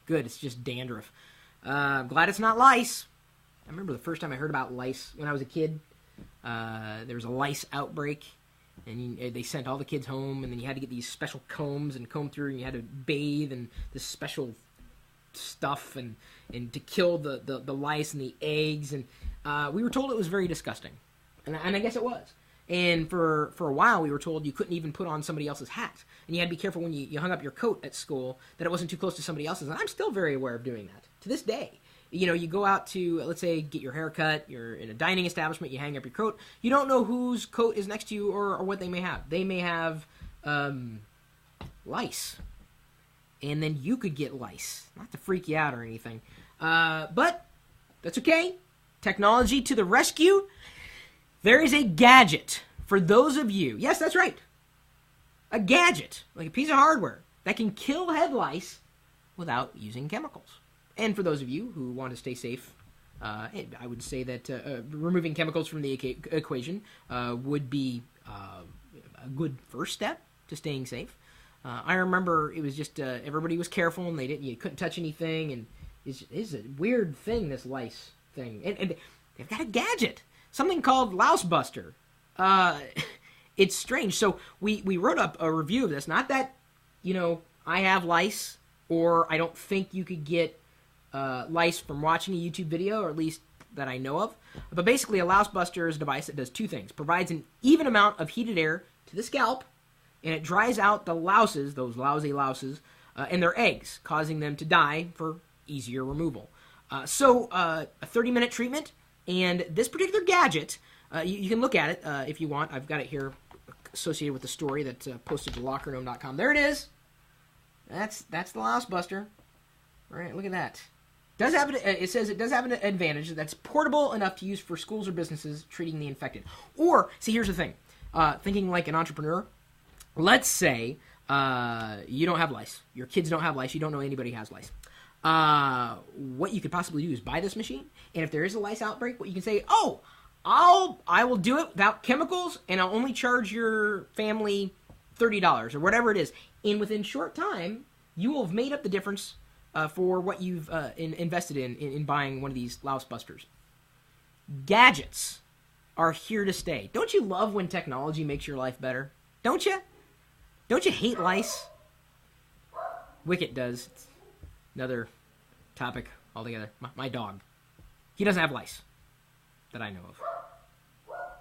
Good, it's just dandruff. Glad it's not lice. I remember the first time I heard about lice when I was a kid. There was a lice outbreak, and they sent all the kids home, and then you had to get these special combs and comb through, and you had to bathe in this special stuff and to kill the lice and the eggs, and we were told it was very disgusting, and I guess it was. And for a while we were told you couldn't even put on somebody else's hat, and you had to be careful when you hung up your coat at school that it wasn't too close to somebody else's, and I'm still very aware of doing that to this day. You know, you go out to, let's say, get your hair cut, you're in a dining establishment, you hang up your coat, you don't know whose coat is next to you or what they may have. They may have lice, and then you could get lice. Not to freak you out or anything, but that's okay. Technology to the rescue. There is a gadget for those of you, yes, that's right, a gadget, like a piece of hardware, that can kill head lice without using chemicals. And for those of you who want to stay safe, I would say that removing chemicals from the equation would be a good first step to staying safe. I remember it was just everybody was careful, and you couldn't touch anything, and it's a weird thing, this lice thing. And they've got a gadget, something called Louse Buster. It's strange. So we wrote up a review of this. Not that, you know, I have lice, or I don't think you could get lice from watching a YouTube video, or at least that I know of. But basically, a Louse Buster is a device that does two things. Provides an even amount of heated air to the scalp, and it dries out the louses, those lousy louses, and their eggs, causing them to die for easier removal. So a 30-minute treatment, and this particular gadget, you can look at it if you want. I've got it here associated with the story that's posted to lockergnome.com. There it is. That's the Louse Buster. All right, look at that. It says it does have an advantage that's portable enough to use for schools or businesses treating the infected. Or, see, here's the thing. Thinking like an entrepreneur, let's say you don't have lice. Your kids don't have lice. You don't know anybody has lice. What you could possibly do is buy this machine, and if there is a lice outbreak, what you can say, oh, I will do it without chemicals, and I'll only charge your family $30 or whatever it is. And within short time, you will have made up the difference for what you've invested in buying one of these Louse Busters. Gadgets are here to stay. Don't you love when technology makes your life better? Don't you? Don't you hate lice? Wicket does. It's another topic altogether. My dog. He doesn't have lice that I know of.